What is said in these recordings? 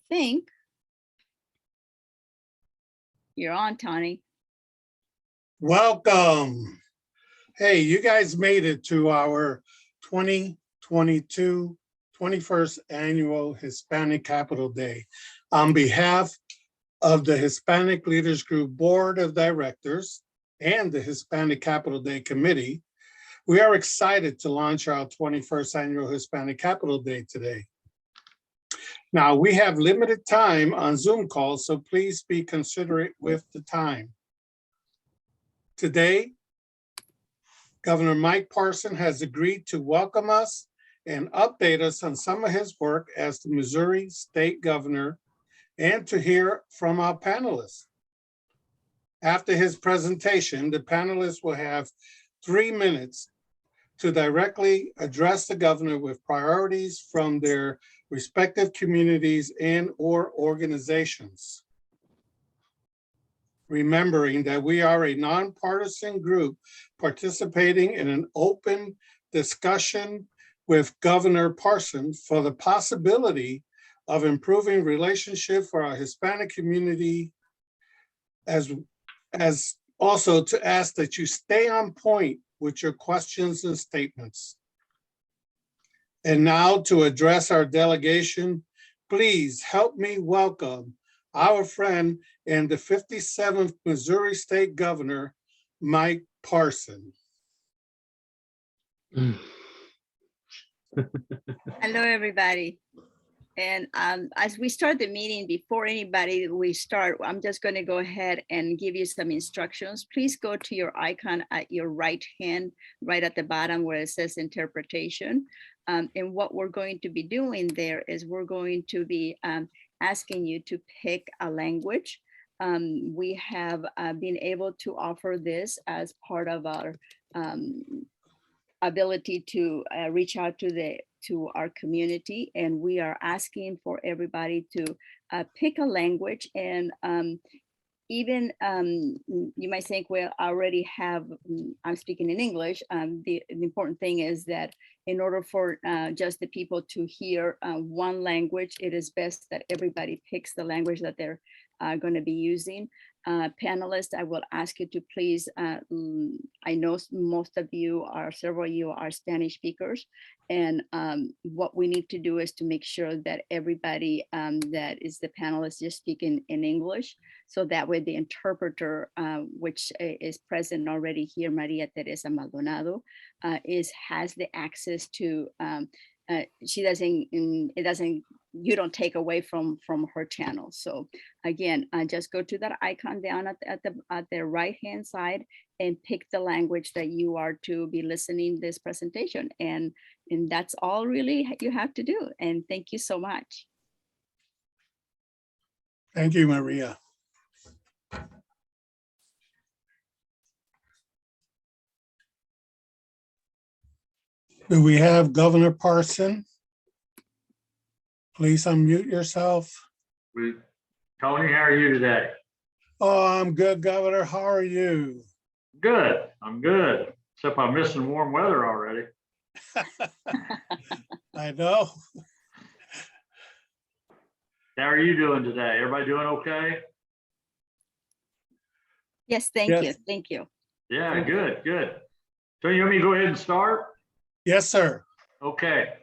think you're on, Tony. Welcome. Hey, you guys made it to our 2022 21st Annual Hispanic Capital Day. On behalf of the Hispanic Leaders Group Board of Directors and the Hispanic Capital Day Committee, we are excited to launch our 21st Annual Hispanic Capital Day today. Now, we have limited time on Zoom calls, so please be considerate with the time. Today, Governor Mike Parson has agreed to welcome us and update us on some of his work as the Missouri State Governor and to hear from our panelists. After his presentation, the panelists will have 3 minutes to directly address the governor with priorities from their respective communities and/or organizations. Remembering that we are a nonpartisan group participating in an open discussion with Governor Parson for the possibility of improving relationship for our Hispanic community, as also to ask that you stay on point with your questions and statements. And now to address our delegation, please help me welcome our friend and the 57th Missouri State Governor, Mike Parson. Hello, everybody. And as we start the meeting, before we start, I'm just going to go ahead and give you some instructions. Please go to your icon at your right hand, right at the bottom where it says interpretation. And what we're going to be doing there is we're going to be asking you to pick a language. We have been able to offer this as part of our ability to reach out to our community, and we are asking for everybody to pick a language. And even you might think, well, I already have, I'm speaking in English. The important thing is that in order for just the people to hear one language, it is best that everybody picks the language that they're going to be using. Panelists, I will ask you to please, I know most of you are, several of you are Spanish speakers, and what we need to do is to make sure that everybody that is the panelist just speaking in English, so that way the interpreter, which is present already here, Maria Teresa Maldonado, has the access to, you don't take away from her channel. So again, just go to that icon down at the right hand side and pick the language that you are to be listening this presentation. And that's all really you have to do. And thank you so much. Thank you, Maria. Do we have Governor Parson? Please unmute yourself. Tony, how are you today? Oh, I'm good, Governor. How are you? Good. I'm good. Except I'm missing warm weather already. I know. How are you doing today? Everybody doing okay? Yes, thank you. Thank you. Yeah, good, good. So you want me to go ahead and start? Yes, sir. Okay.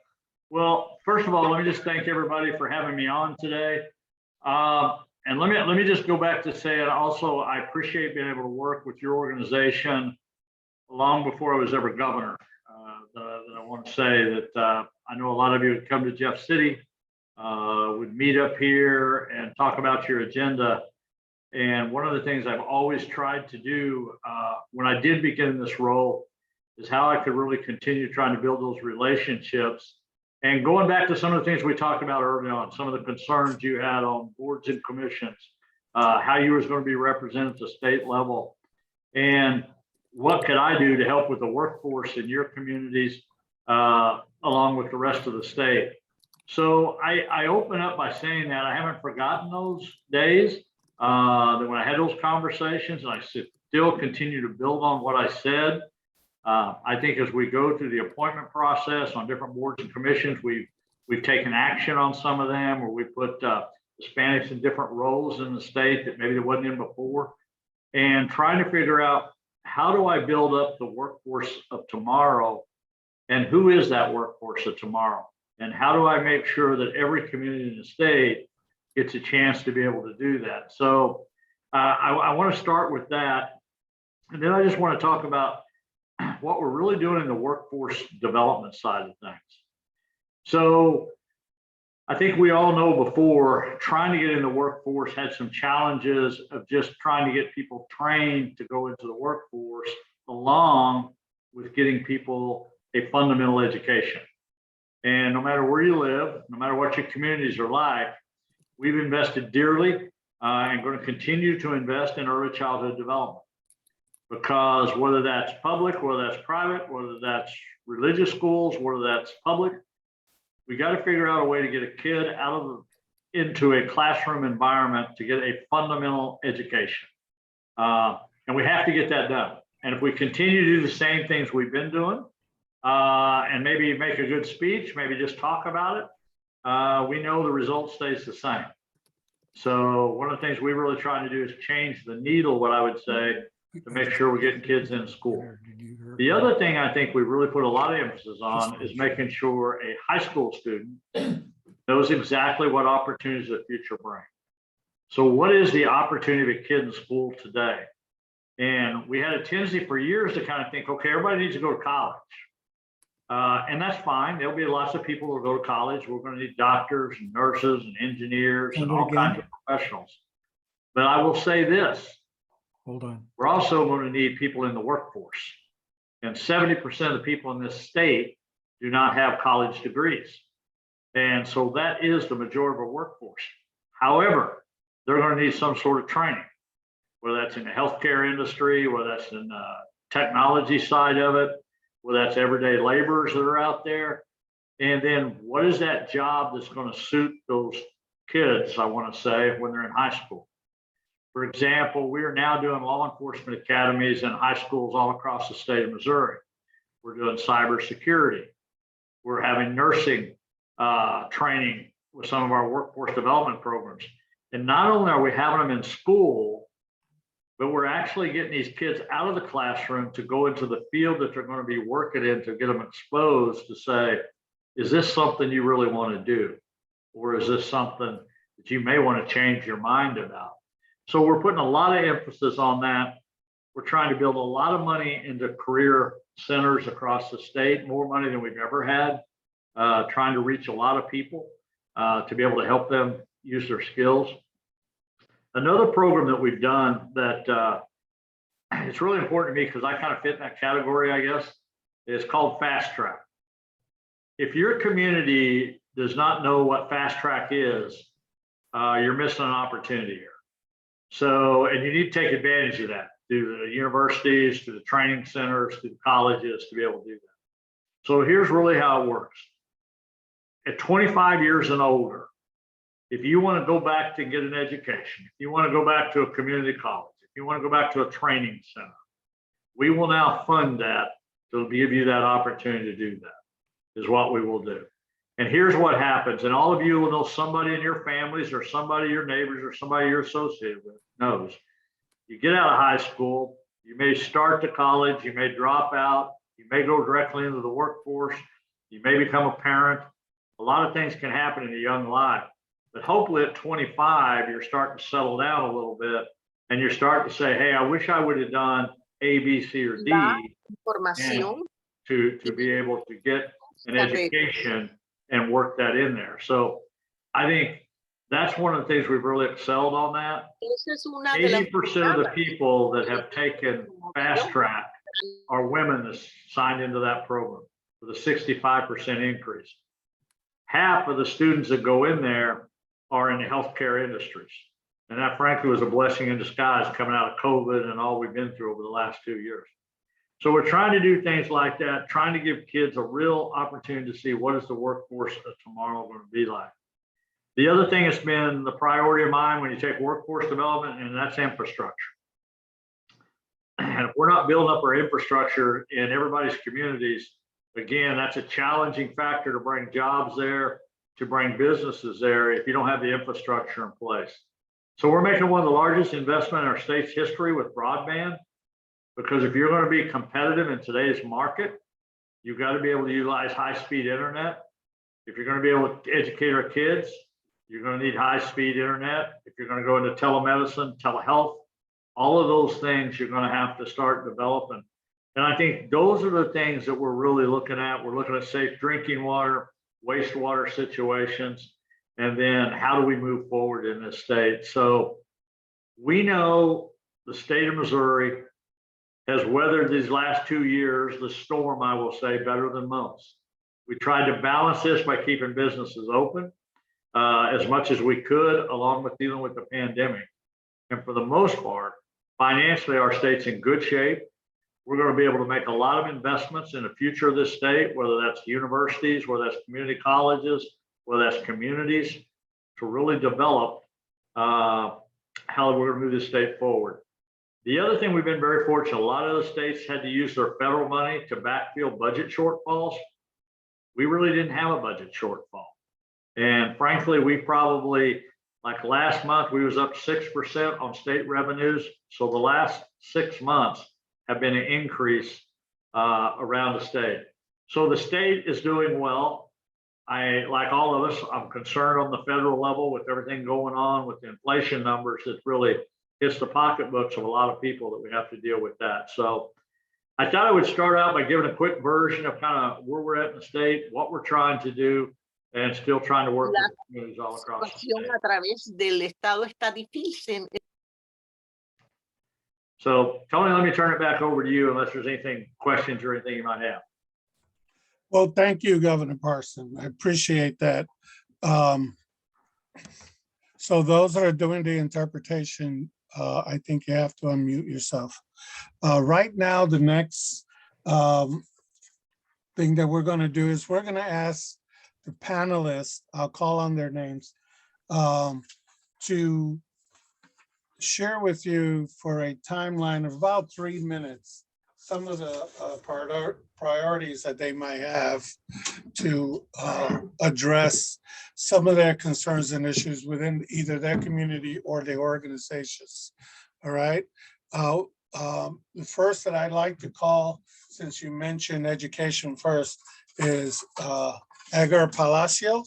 Well, first of all, let me just thank everybody for having me on today. And let me just go back to say it also, I appreciate being able to work with your organization long before I was ever governor. That I want to say that I know a lot of you would come to Jeff City, would meet up here and talk about your agenda. And one of the things I've always tried to do when I did begin in this role is how I could really continue trying to build those relationships. And going back to some of the things we talked about early on, some of the concerns you had on boards and commissions, how you was going to be represented at the state level, and what could I do to help with the workforce in your communities, along with the rest of the state. So I open up by saying that I haven't forgotten those days, that when I had those conversations, and I still continue to build on what I said. I think as we go through the appointment process on different boards and commissions, we've taken action on some of them, or we put Hispanics in different roles in the state that maybe they wasn't in before, and trying to figure out, how do I build up the workforce of tomorrow, and who is that workforce of tomorrow? And how do I make sure that every community in the state gets a chance to be able to do that? So I want to start with that. And then I just want to talk about what we're really doing in the workforce development side of things. So I think we all know before, trying to get in the workforce had some challenges of just trying to get people trained to go into the workforce, along with getting people a fundamental education. And no matter where you live, no matter what your communities are like, we've invested dearly and going to continue to invest in early childhood development. Because whether that's public, whether that's private, whether that's religious schools, whether that's public, we got to figure out a way to get a kid into a classroom environment to get a fundamental education. And we have to get that done. And if we continue to do the same things we've been doing, and maybe make a good speech, maybe just talk about it, we know the result stays the same. So one of the things we're really trying to do is change the needle, what I would say, to make sure we're getting kids in school. The other thing I think we really put a lot of emphasis on is making sure a high school student knows exactly what opportunities the future brings. So what is the opportunity of a kid in school today? And we had a tendency for years to kind of think, okay, everybody needs to go to college. And that's fine. There'll be lots of people who go to college. We're going to need doctors and nurses and engineers and all kinds of professionals. But I will say this. Hold on. We're also going to need people in the workforce. And 70% of the people in this state do not have college degrees. And so that is the majority of our workforce. However, they're going to need some sort of training, whether that's in the healthcare industry, whether that's in the technology side of it, whether that's everyday laborers that are out there. And then what is that job that's going to suit those kids, I want to say, when they're in high school? For example, we are now doing law enforcement academies in high schools all across the state of Missouri. We're doing cybersecurity. We're having nursing training with some of our workforce development programs. And not only are we having them in school, but we're actually getting these kids out of the classroom to go into the field that they're going to be working in, to get them exposed to say, is this something you really want to do? Or is this something that you may want to change your mind about? So we're putting a lot of emphasis on that. We're trying to build a lot of money into career centers across the state, more money than we've ever had, trying to reach a lot of people to be able to help them use their skills. Another program that we've done that it's really important to me because I kind of fit in that category, I guess, is called Fast Track. If your community does not know what Fast Track is, you're missing an opportunity here. So, and you need to take advantage of that through the universities, through the training centers, through the colleges to be able to do that. So here's really how it works. At 25 years and older, if you want to go back to get an education, if you want to go back to a community college, if you want to go back to a training center, we will now fund that to give you that opportunity to do that, is what we will do. And here's what happens, and all of you will know somebody in your families or somebody your neighbors or somebody you're associated with knows. You get out of high school, you may start to college, you may drop out, you may go directly into the workforce, you may become a parent. A lot of things can happen in a young life, but hopefully at 25, you're starting to settle down a little bit and you're starting to say, hey, I wish I would have done A, B, C, or D to be able to get an education and work that in there. So I think that's one of the things we've really excelled on that. 80% of the people that have taken Fast Track are women that signed into that program with a 65% increase. Half of the students that go in there are in the healthcare industries. And that frankly was a blessing in disguise coming out of COVID and all we've been through over the last 2 years. So we're trying to do things like that, trying to give kids a real opportunity to see what is the workforce of tomorrow going to be like. The other thing that's been the priority of mine when you take workforce development, and that's infrastructure. And if we're not building up our infrastructure in everybody's communities, again, that's a challenging factor to bring jobs there. to bring businesses there if you don't have the infrastructure in place. So we're making one of the largest investments in our state's history with broadband, because if you're going to be competitive in today's market, you've got to be able to utilize high-speed internet. If you're going to be able to educate our kids, you're going to need high-speed internet. If you're going to go into telemedicine, telehealth, all of those things you're going to have to start developing. And I think those are the things that we're really looking at. We're looking at safe drinking water, wastewater situations, and then how do we move forward in this state? So we know the state of Missouri has weathered these last 2 years, the storm, I will say, better than most. We tried to balance this by keeping businesses open as much as we could, along with dealing with the pandemic. And for the most part, financially, our state's in good shape. We're going to be able to make a lot of investments in the future of this state, whether that's universities, whether that's community colleges, whether that's communities, to really develop how we're going to move this state forward. The other thing, we've been very fortunate. A lot of the states had to use their federal money to backfill budget shortfalls. We really didn't have a budget shortfall. And frankly, we probably, like last month, we was up 6% on state revenues. So the last 6 months have been an increase around the state. So the state is doing well. Like all of us, I'm concerned on the federal level with everything going on with the inflation numbers. It's really hits the pocketbooks of a lot of people that we have to deal with that. So I thought I would start out by giving a quick version of kind of where we're at in the state, what we're trying to do, and still trying to work with communities all across the state. A través del estado está difícil. So Tony, let me turn it back over to you unless there's anything, questions or anything you might have. Well, thank you, Governor Parson. I appreciate that. So those that are doing the interpretation, I think you have to unmute yourself. Right now, the next thing that we're going to do is we're going to ask the panelists, I'll call on their names, to share with you for a timeline of about 3 minutes some of the priorities that they might have to address some of their concerns and issues within either their community or their organizations. All right. The first that I'd like to call, since you mentioned education first, is Edgar Palacio.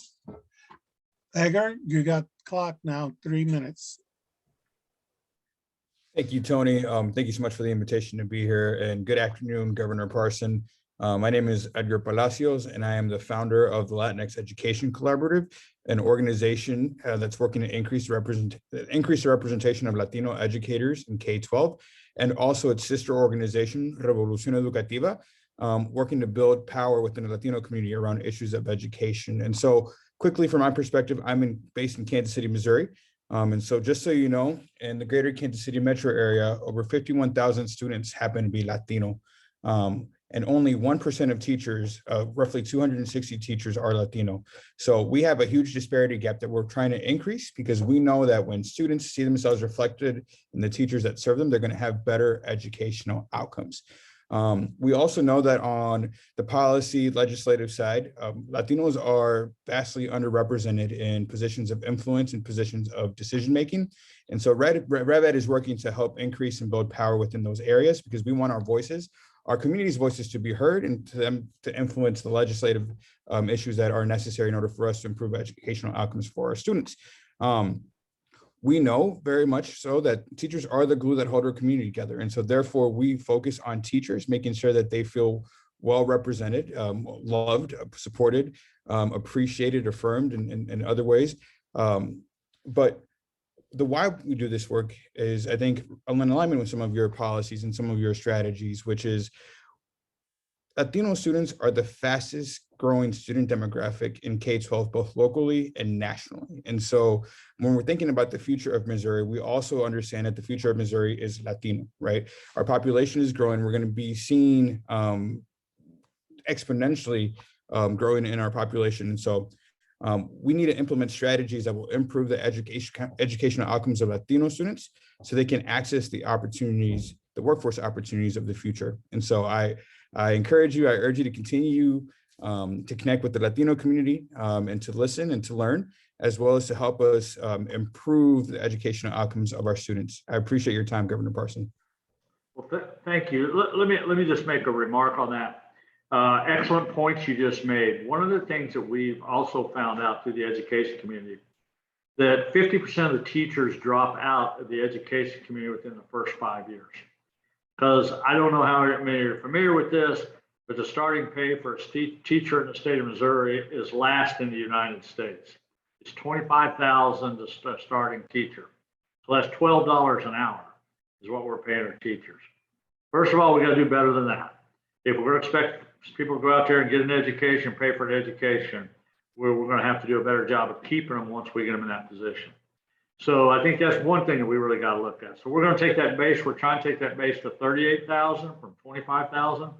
Edgar, you got the clock now, 3 minutes. Thank you, Tony. Thank you so much for the invitation to be here, and good afternoon, Governor Parson. My name is Edgar Palacios, and I am the founder of the Latinx Education Collaborative, an organization that's working to increase the representation of Latino educators in K-12, and also its sister organization, Revolución Educativa, working to build power within the Latino community around issues of education. And so quickly, from my perspective, I'm based in Kansas City, Missouri. And so just so you know, in the greater Kansas City metro area, over 51,000 students happen to be Latino. And only 1% of teachers, roughly 260 teachers, are Latino. So we have a huge disparity gap that we're trying to increase, because we know that when students see themselves reflected in the teachers that serve them, they're going to have better educational outcomes. We also know that on the policy legislative side, Latinos are vastly underrepresented in positions of influence and positions of decision-making. And so RevEd is working to help increase and build power within those areas, because we want our voices, our community's voices, to be heard and to them to influence the legislative issues that are necessary in order for us to improve educational outcomes for our students. We know very much so that teachers are the glue that hold our community together. And so therefore we focus on teachers, making sure that they feel well represented, loved, supported, appreciated, affirmed in other ways. But the why we do this work is, I think, in alignment with some of your policies and some of your strategies, which is Latino students are the fastest growing student demographic in K-12, both locally and nationally. And so when we're thinking about the future of Missouri, we also understand that the future of Missouri is Latino, right? Our population is growing. We're going to be seeing exponentially growing in our population. And so we need to implement strategies that will improve the educational outcomes of Latino students so they can access the opportunities, the workforce opportunities of the future. And so I encourage you, I urge you to continue to connect with the Latino community and to listen and to learn, as well as to help us improve the educational outcomes of our students. I appreciate your time, Governor Parson. Well, thank you. Let me just make a remark on that. Excellent points you just made. One of the things that we've also found out through the education community, that 50% of the teachers drop out of the education community within the first 5 years. Because I don't know how many are familiar with this, but the starting pay for a teacher in the state of Missouri is last in the United States. It's $25,000 to a starting teacher. So that's $12 an hour is what we're paying our teachers. First of all, we got to do better than that. If we're going to expect people to go out there and get an education, pay for an education, we're going to have to do a better job of keeping them once we get them in that position. So I think that's one thing that we really got to look at. So we're going to take that base. We're trying to take that base to 38,000 from 25,000.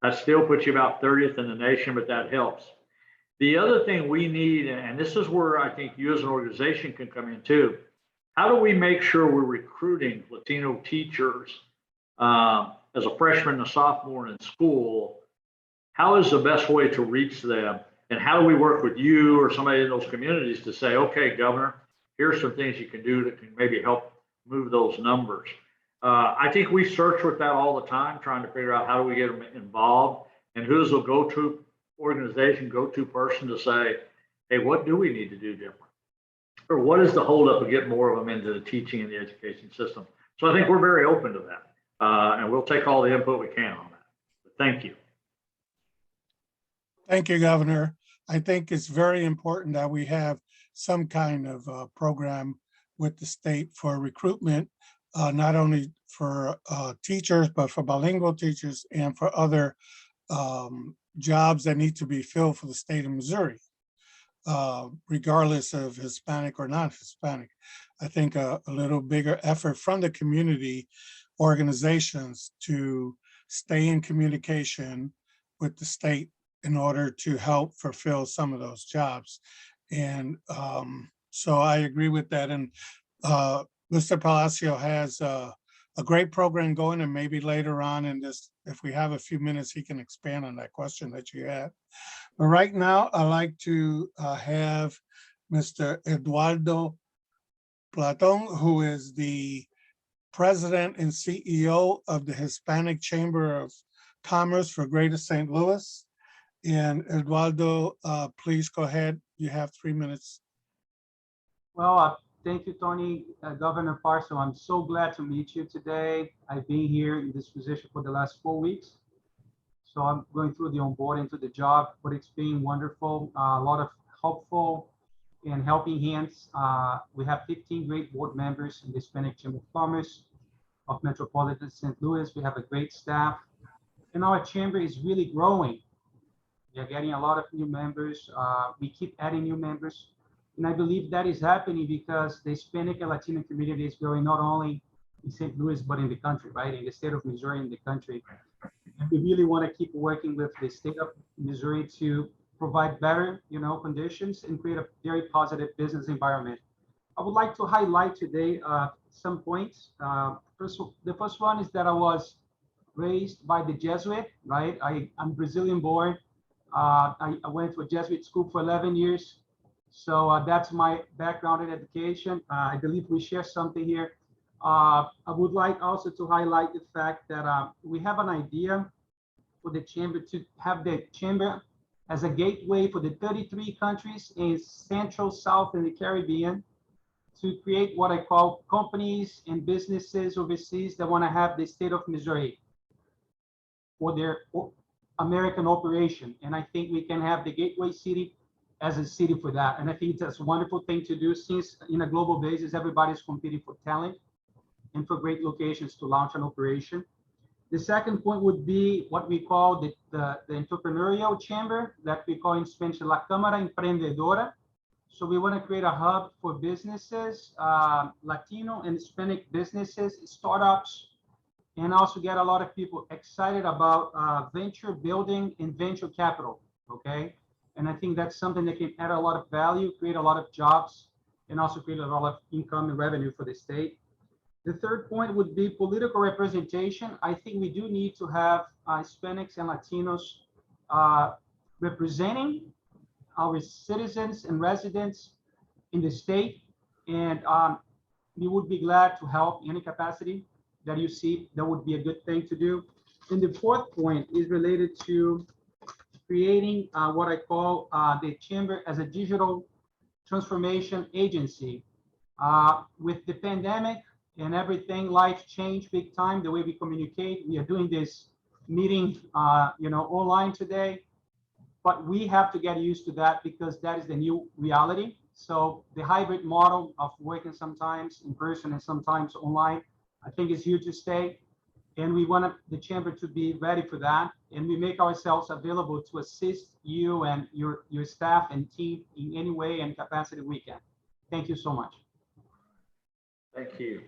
That still puts you about 30th in the nation, but that helps. The other thing we need, and this is where I think you as an organization can come in too, how do we make sure we're recruiting Latino teachers as a freshman and a sophomore in school? How is the best way to reach them? And how do we work with you or somebody in those communities to say, okay, Governor, here's some things you can do that can maybe help move those numbers. I think we search with that all the time, trying to figure out how do we get them involved and who's the go-to organization, go-to person to say, hey, what do we need to do different? Or what is the holdup of getting more of them into the teaching and the education system? So I think we're very open to that. And we'll take all the input we can on that. But thank you. Thank you, Governor. I think it's very important that we have some kind of program with the state for recruitment, not only for teachers, but for bilingual teachers and for other jobs that need to be filled for the state of Missouri, regardless of Hispanic or non-Hispanic. I think a little bigger effort from the community organizations to stay in communication with the state in order to help fulfill some of those jobs. And so I agree with that. And Mr. Palacio has a great program going, and maybe later on in this, if we have a few minutes, he can expand on that question that you had. But right now, I'd like to have Mr. Eduardo Platon, who is the President and CEO of the Hispanic Chamber of Commerce for Greater St. Louis. And Eduardo, please go ahead. You have 3 minutes. Well, thank you, Tony. Governor Parson, I'm so glad to meet you today. I've been here in this position for the last 4 weeks. So I'm going through the onboarding to the job, but it's been wonderful. A lot of helpful and helping hands. We have 15 great board members in the Hispanic Chamber of Commerce of Metropolitan St. Louis. We have a great staff, and our chamber is really growing. We are getting a lot of new members. We keep adding new members. And I believe that is happening because the Hispanic and Latino community is growing not only in St. Louis, but in the country, right? In the state of Missouri, in the country. And we really want to keep working with the state of Missouri to provide better, conditions and create a very positive business environment. I would like to highlight today some points. The first one is that I was raised by the Jesuit, right? I'm Brazilian born. I went to a Jesuit school for 11 years. So that's my background in education. I believe we share something here. I would like also to highlight the fact that we have an idea for the chamber to have the chamber as a gateway for the 33 countries in Central, South, and the Caribbean to create what I call companies and businesses overseas that want to have the state of Missouri for their American operation. And I think we can have the gateway city as a city for that. And I think that's a wonderful thing to do, since in a global basis, everybody's competing for talent and for great locations to launch an operation. The second point would be what we call the entrepreneurial chamber, that we call in Spanish La Cámara Emprendedora. So we want to create a hub for businesses, Latino and Hispanic businesses, startups, and also get a lot of people excited about venture building and venture capital, okay? And I think that's something that can add a lot of value, create a lot of jobs, and also create a lot of income and revenue for the state. The third point would be political representation. I think we do need to have Hispanics and Latinos representing our citizens and residents in the state. And we would be glad to help in any capacity that you see that would be a good thing to do. And the fourth point is related to creating what I call the chamber as a digital transformation agency. With the pandemic and everything, life changed big time, the way we communicate. We are doing this meeting online today, but we have to get used to that because that is the new reality. So the hybrid model of working sometimes in person and sometimes online, I think is here to stay. And we want the chamber to be ready for that. And we make ourselves available to assist you and your staff and team in any way and capacity we can. Thank you so much. Thank you.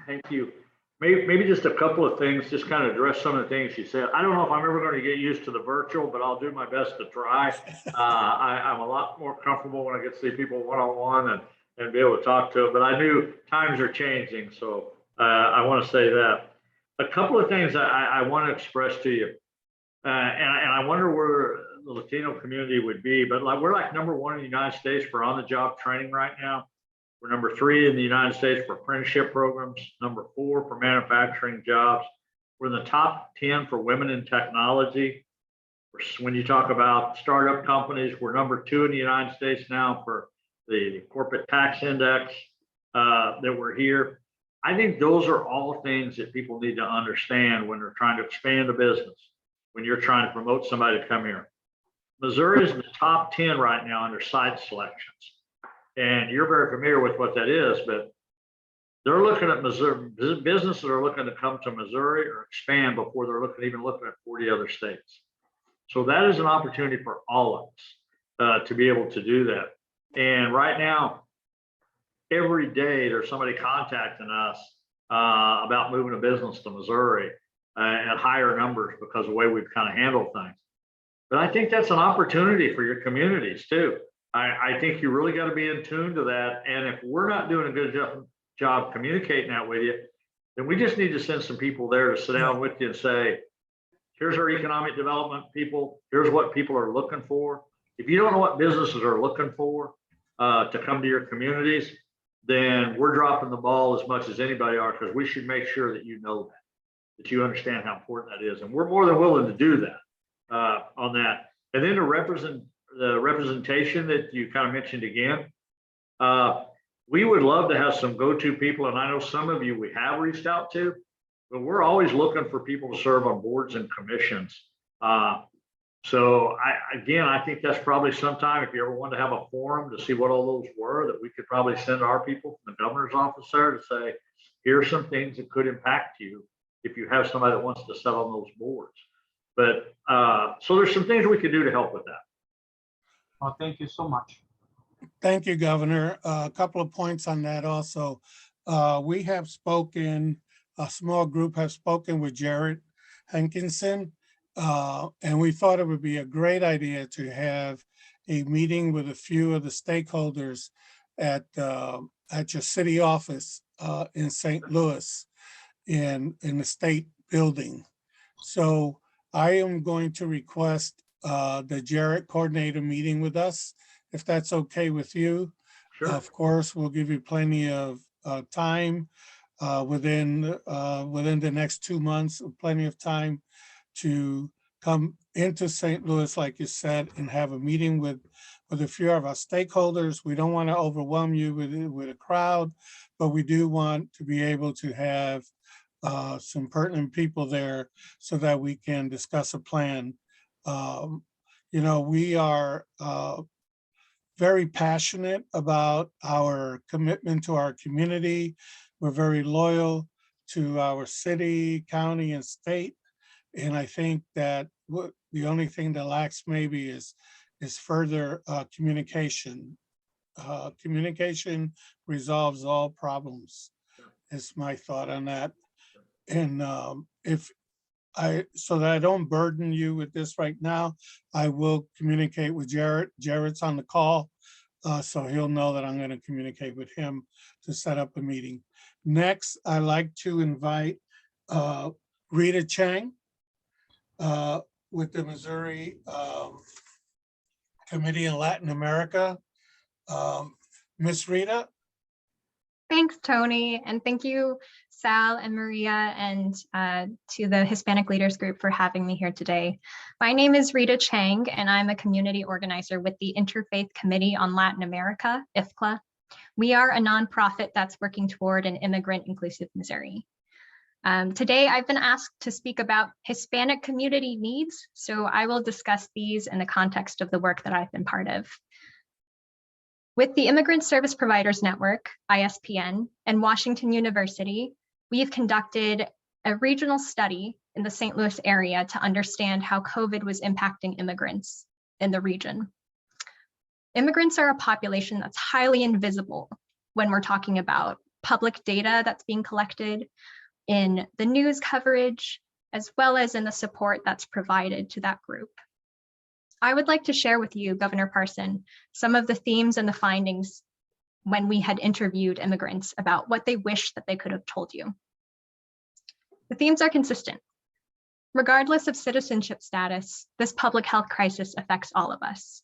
Thank you. Maybe just a couple of things, just kind of address some of the things you said. I don't know if I'm ever going to get used to the virtual, but I'll do my best to try. I'm a lot more comfortable when I get to see people one-on-one and be able to talk to them, but I knew times are changing. So I want to say that. A couple of things I want to express to you, and I wonder where the Latino community would be, but we're like #1 in the United States for on-the-job training right now. We're #3 in the United States for apprenticeship programs, #4 for manufacturing jobs. We're in the top 10 for women in technology. When you talk about startup companies, we're #2 in the United States now for the corporate tax index that we're here. I think those are all things that people need to understand when they're trying to expand a business, when you're trying to promote somebody to come here. Missouri is in the top 10 right now under site selections. And you're very familiar with what that is, but they're looking at Missouri, businesses are looking to come to Missouri or expand before they're even looking at 40 other states. So that is an opportunity for all of us to be able to do that. And right now, every day there's somebody contacting us about moving a business to Missouri at higher numbers because of the way we've kind of handled things. But I think that's an opportunity for your communities too. I think you really got to be in tune to that. And if we're not doing a good job communicating that with you, then we just need to send some people there to sit down with you and say, here's our economic development people. Here's what people are looking for. If you don't know what businesses are looking for to come to your communities, then we're dropping the ball as much as anybody are, because we should make sure that you know that you understand how important that is. And we're more than willing to do that on that. And then the representation that you kind of mentioned again, we would love to have some go-to people. And I know some of you we have reached out to, but we're always looking for people to serve on boards and commissions. So I think that's probably sometime, if you ever want to have a forum to see what all those were, that we could probably send our people from the governor's office there to say, here are some things that could impact you if you have somebody that wants to sit on those boards. But so there's some things we could do to help with that. Well, thank you so much. Thank you, Governor. A couple of points on that also. We have spoken, a small group has spoken with Jared Hankinson, and we thought it would be a great idea to have a meeting with a few of the stakeholders at your city office in St. Louis in the state building. So I am going to request the Jared coordinate a meeting with us, if that's okay with you. Sure. Of course, we'll give you plenty of time within the next 2 months, plenty of time to come into St. Louis, like you said, and have a meeting with a few of our stakeholders. We don't want to overwhelm you with a crowd, but we do want to be able to have some pertinent people there so that we can discuss a plan. We are very passionate about our commitment to our community. We're very loyal to our city, county, and state. And I think that the only thing that lacks maybe is further communication. Communication resolves all problems, is my thought on that. And so that I don't burden you with this right now, I will communicate with Jared. Jared's on the call, so he'll know that I'm going to communicate with him to set up a meeting. Next, I'd like to invite Rita Chang. with the Missouri Committee in Latin America. Miss Rita? Thanks, Tony, and thank you, Sal and Maria, and to the Hispanic Leaders Group for having me here today. My name is Rita Chang, and I'm a community organizer with the Interfaith Committee on Latin America, IFCLA. We are a nonprofit that's working toward an immigrant-inclusive Missouri. Today, I've been asked to speak about Hispanic community needs, so I will discuss these in the context of the work that I've been part of. With the Immigrant Service Providers Network, ISPN, and Washington University, we have conducted a regional study in the St. Louis area to understand how COVID was impacting immigrants in the region. Immigrants are a population that's highly invisible when we're talking about public data that's being collected, in the news coverage, as well as in the support that's provided to that group. I would like to share with you, Governor Parson, some of the themes and the findings when we had interviewed immigrants about what they wish that they could have told you. The themes are consistent. Regardless of citizenship status, this public health crisis affects all of us.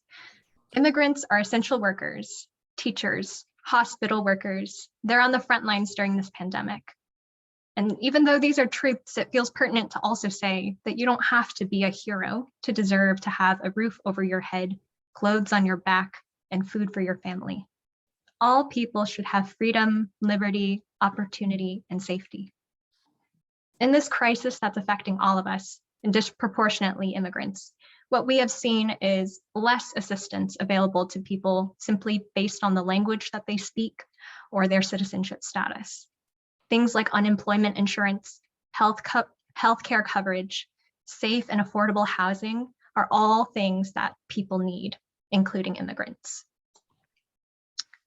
Immigrants are essential workers, teachers, hospital workers. They're on the front lines during this pandemic. And even though these are truths, it feels pertinent to also say that you don't have to be a hero to deserve to have a roof over your head, clothes on your back, and food for your family. All people should have freedom, liberty, opportunity, and safety. In this crisis that's affecting all of us, and disproportionately immigrants, what we have seen is less assistance available to people simply based on the language that they speak or their citizenship status. Things like unemployment insurance, healthcare coverage, safe and affordable housing are all things that people need, including immigrants.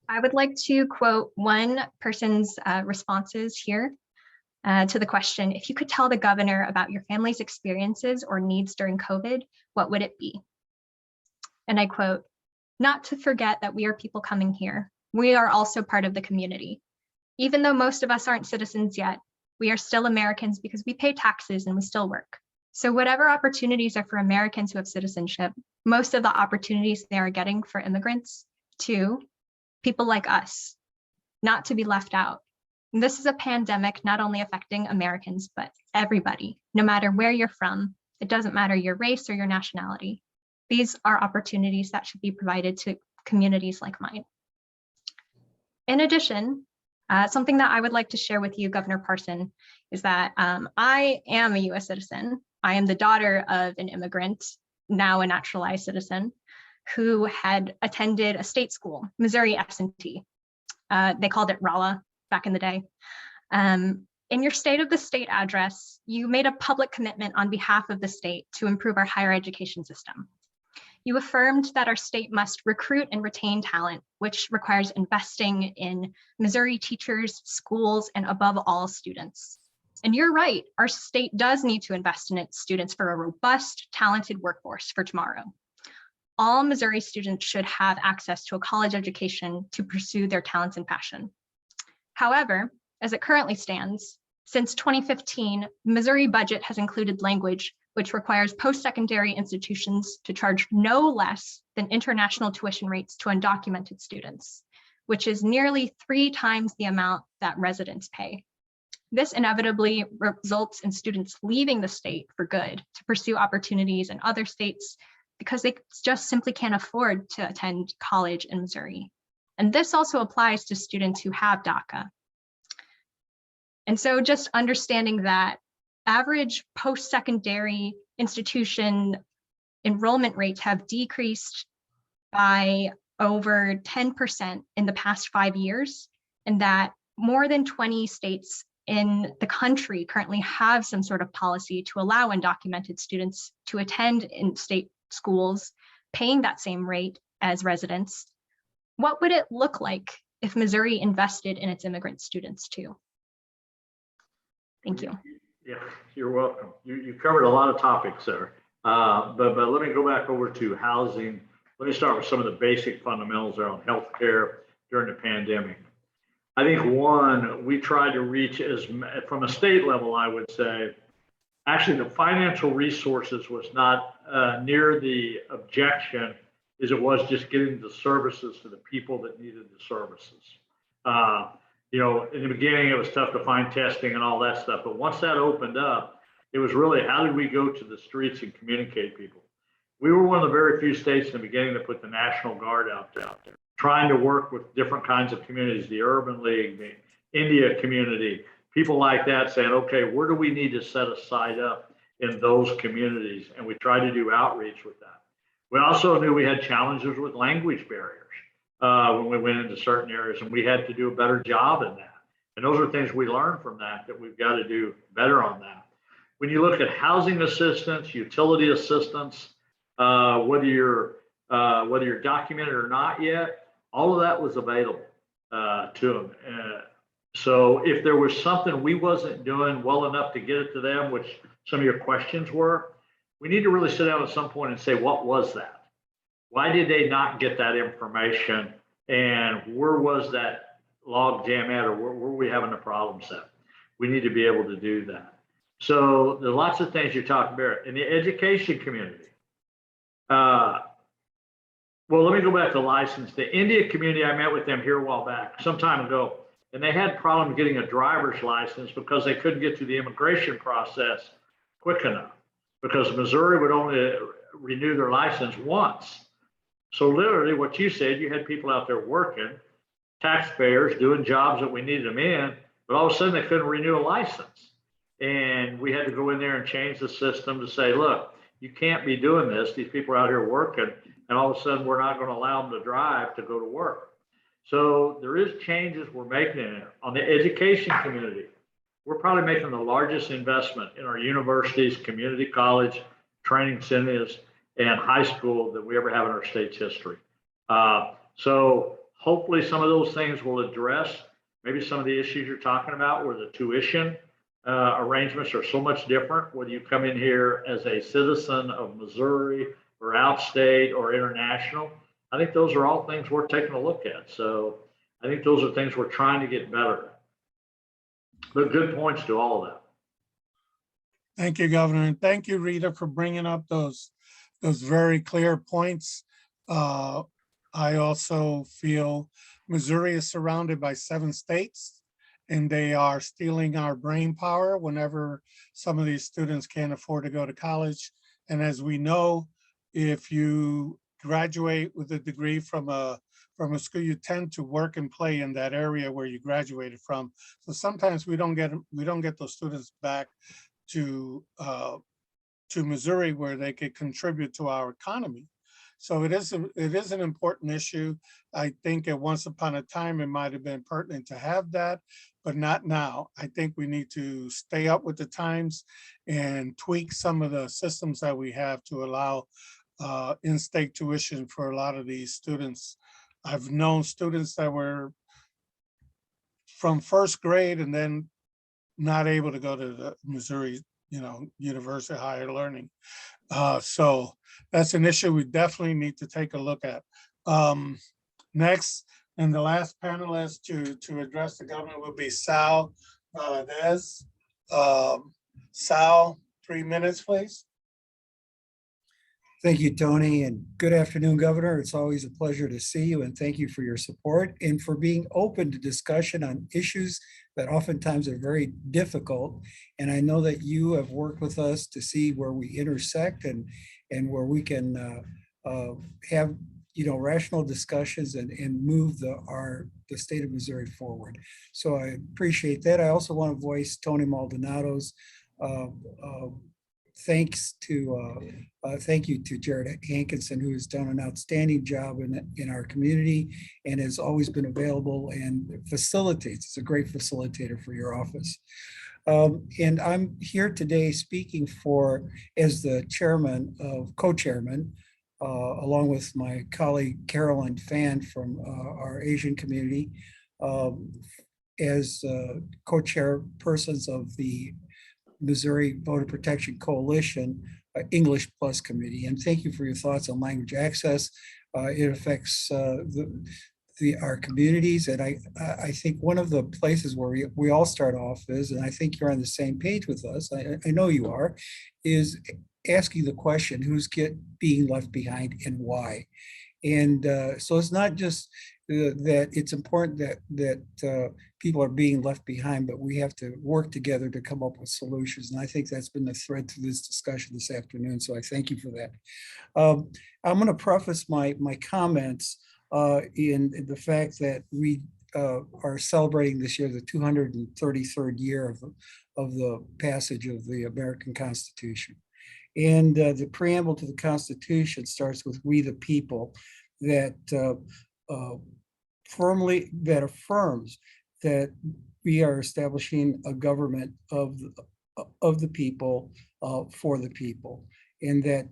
I would like to quote one person's responses here to the question, if you could tell the governor about your family's experiences or needs during COVID, what would it be? And I quote, "Not to forget that we are people coming here. We are also part of the community. Even though most of us aren't citizens yet, we are still Americans because we pay taxes and we still work. So whatever opportunities are for Americans who have citizenship, most of the opportunities they are getting for immigrants too, people like us, not to be left out. And this is a pandemic not only affecting Americans, but everybody, no matter where you're from. It doesn't matter your race or your nationality. These are opportunities that should be provided to communities like mine." In addition, something that I would like to share with you, Governor Parson, is that I am a US citizen. I am the daughter of an immigrant, now a naturalized citizen, who had attended a state school, Missouri S&T. They called it RALA back in the day. In your State of the State address, you made a public commitment on behalf of the state to improve our higher education system. You affirmed that our state must recruit and retain talent, which requires investing in Missouri teachers, schools, and above all, students. And you're right, our state does need to invest in its students for a robust, talented workforce for tomorrow. All Missouri students should have access to a college education to pursue their talents and passion. However, as it currently stands, since 2015, Missouri budget has included language which requires post-secondary institutions to charge no less than international tuition rates to undocumented students, which is nearly 3 times the amount that residents pay. This inevitably results in students leaving the state for good to pursue opportunities in other states because they just simply can't afford to attend college in Missouri. And this also applies to students who have DACA. And so just understanding that average post-secondary institution enrollment rates have decreased by over 10% in the past 5 years, and that more than 20 states in the country currently have some sort of policy to allow undocumented students to attend in state schools, paying that same rate as residents. What would it look like if Missouri invested in its immigrant students too? Thank you. Yeah, you're welcome. You covered a lot of topics there, but let me go back over to housing. Let me start with some of the basic fundamentals around healthcare during the pandemic. I think one, we tried to reach from a state level, I would say, Actually, the financial resources was not near the objection as it was just getting the services to the people that needed the services. You know, in the beginning, it was tough to find testing and all that stuff. But once that opened up, it was really how did we go to the streets and communicate people? We were one of the very few states in the beginning that put the National Guard out there, trying to work with different kinds of communities, the Urban League, the India community, people like that saying, okay, where do we need to set aside up in those communities? And we tried to do outreach with that. We also knew we had challenges with language barriers when we went into certain areas, and we had to do a better job in that. And those are things we learned from that we've got to do better on that. When you look at housing assistance, utility assistance, whether you're documented or not yet, all of that was available to them. So if there was something we wasn't doing well enough to get it to them, which some of your questions were, we need to really sit down at some point and say, what was that? Why did they not get that information? And where was that log jam at, or where were we having the problems at? We need to be able to do that. So there's lots of things you're talking about in the education community. Well, let me go back to license. The India community, I met with them here a while back, some time ago, and they had problems getting a driver's license because they couldn't get through the immigration process quick enough, because Missouri would only renew their license once. So literally what you said, you had people out there working, taxpayers doing jobs that we needed them in, but all of a sudden they couldn't renew a license. And we had to go in there and change the system to say, look, you can't be doing this. These people are out here working, and all of a sudden we're not going to allow them to drive to go to work. So there is changes we're making in it. On the education community, we're probably making the largest investment in our universities, community college, training centers, and high school that we ever have in our state's history. So hopefully some of those things will address maybe some of the issues you're talking about, where the tuition arrangements are so much different, whether you come in here as a citizen of Missouri or outstate or international. I think those are all things we're taking a look at. So I think those are things we're trying to get better at. But good points to all of that. Thank you, Governor. And thank you, Rita, for bringing up those very clear points. I also feel Missouri is surrounded by 7 states, and they are stealing our brain power whenever some of these students can't afford to go to college. And as we know, if you graduate with a degree from a school, you tend to work and play in that area where you graduated from. So sometimes we don't get those students back to Missouri where they could contribute to our economy. So it is an important issue. I think at once upon a time it might have been pertinent to have that, but not now. I think we need to stay up with the times and tweak some of the systems that we have to allow in-state tuition for a lot of these students. I've known students that were from first grade and then not able to go to the Missouri, University of Higher Learning. So that's an issue we definitely need to take a look at. Next, and the last panelist to address the governor will be Sal Valadez. Sal, 3 minutes, please. Thank you, Tony, and good afternoon, Governor. It's always a pleasure to see you, and thank you for your support and for being open to discussion on issues that oftentimes are very difficult. And I know that you have worked with us to see where we intersect and where we can have rational discussions and move the state of Missouri forward. So I appreciate that. I also want to voice Tony Maldonado's thank you to Jared Hankinson, who has done an outstanding job in our community and has always been available and facilitates. It's a great facilitator for your office. And I'm here today speaking as the co-chairman, along with my colleague Carolyn Fan from our Asian community, as co-chairpersons of the Missouri Voter Protection Coalition English Plus Committee. And thank you for your thoughts on language access. It affects our communities. And I think one of the places where we all start off is, and I think you're on the same page with us, I know you are, is asking the question, who's being left behind and why? And so it's not just that it's important that people are being left behind, but we have to work together to come up with solutions. And I think that's been the thread to this discussion this afternoon. So I thank you for that. I'm going to preface my comments in the fact that we are celebrating this year the 233rd year of the passage of the American Constitution. And the preamble to the Constitution starts with "We the people," that affirms that we are establishing a government of the people, for the people, and that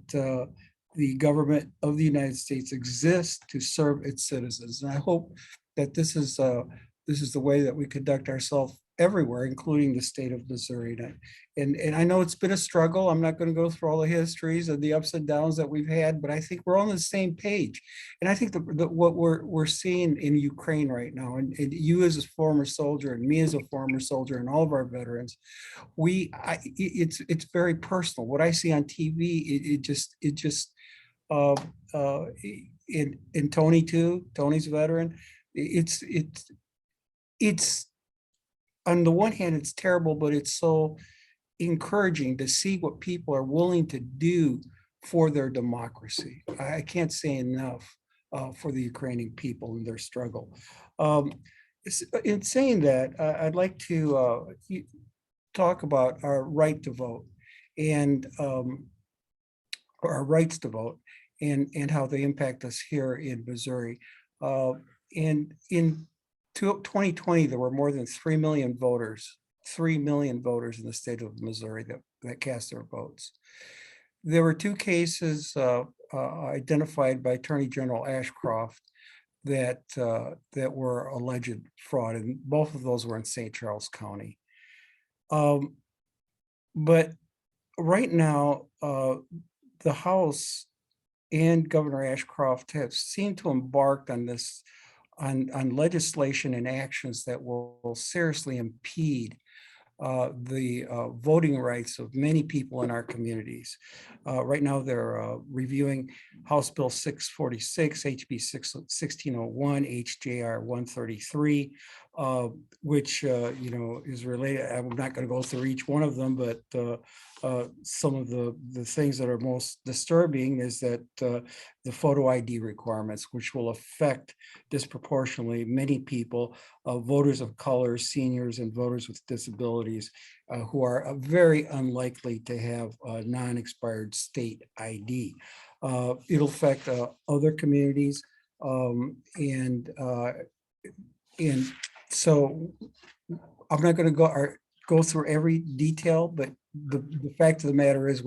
the government of the United States exists to serve its citizens. And I hope that this is the way that we conduct ourselves everywhere, including the state of Missouri. And I know it's been a struggle. I'm not going to go through all the histories and the ups and downs that we've had, but I think we're on the same page. And I think what we're seeing in Ukraine right now, and you as a former soldier, and me as a former soldier, and all of our veterans, it's very personal. What I see on TV, and Tony too, Tony's a veteran. It's on the one hand, it's terrible, but it's so encouraging to see what people are willing to do for their democracy. I can't say enough for the Ukrainian people and their struggle. In saying that, I'd like to talk about our right to vote and our rights to vote and how they impact us here in Missouri. And in 2020, there were more than 3 million voters in the state of Missouri that cast their votes. There were 2 cases identified by Attorney General Ashcroft that were alleged fraud, and both of those were in St. Charles County. But right now, the House and Governor Ashcroft have seemed to embark on this on legislation and actions that will seriously impede the voting rights of many people in our communities. Right now, they're reviewing House Bill 646, HB 1601, HJR 133, which is related. I'm not going to go through each one of them, but some of the things that are most disturbing is that the photo ID requirements, which will affect disproportionately many people, voters of color, seniors, and voters with disabilities, who are very unlikely to have a non-expired state ID. It'll affect other communities, and so I'm not going to go through every detail, but the fact of the matter is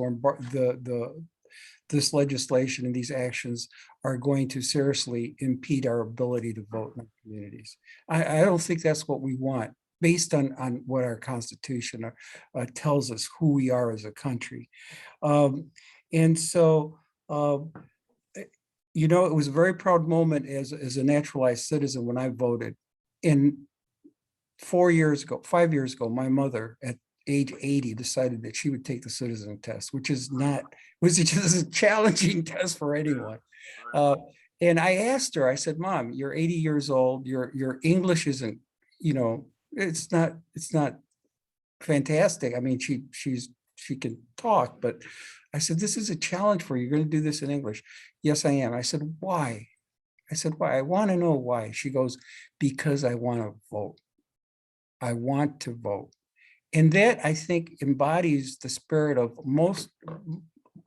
this legislation and these actions are going to seriously impede our ability to vote in our communities. I don't think that's what we want, based on what our Constitution tells us who we are as a country. And so, it was a very proud moment as a naturalized citizen when I voted. And 5 years ago, my mother at age 80 decided that she would take the citizen test, which is just a challenging test for anyone. And I asked her, I said, "Mom, you're 80 years old. Your English isn't, it's not fantastic. I mean, she can talk, but," I said, "This is a challenge for you. You're going to do this in English." "Yes, I am." I said, "Why?" I said, "Why? I want to know why." She goes, "Because I want to vote. I want to vote." And that, I think, embodies the spirit of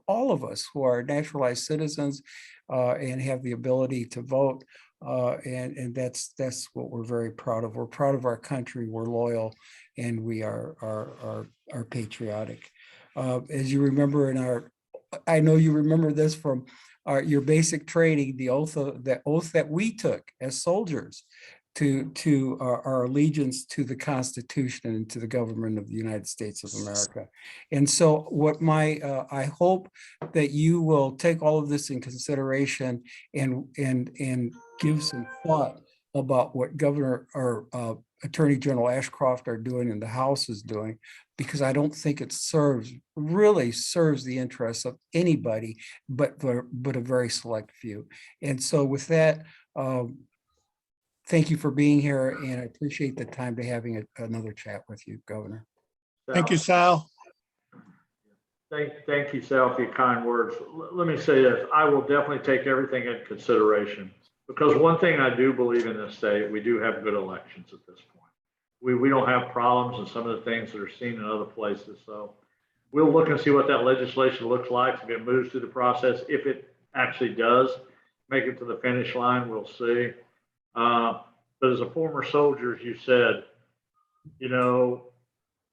all of us who are naturalized citizens and have the ability to vote. And that's what we're very proud of. We're proud of our country. We're loyal, and we are patriotic. As you remember I know you remember this from your basic training, the oath that we took as soldiers to our allegiance to the Constitution and to the government of the United States of America. And so I hope that you will take all of this in consideration and give some thought about what Governor or Attorney General Ashcroft are doing and the House is doing, because I don't think it really serves the interests of anybody, but a very select few. And so with that, thank you for being here, and I appreciate the time to having another chat with you, Governor. Thank you, Sal. Thank you, Sal, for your kind words. Let me say this, I will definitely take everything into consideration, because one thing I do believe in this state, we do have good elections at this point. We don't have problems in some of the things that are seen in other places. So we'll look and see what that legislation looks like, if it moves through the process. If it actually does make it to the finish line, we'll see. But as a former soldier, as you said, you know,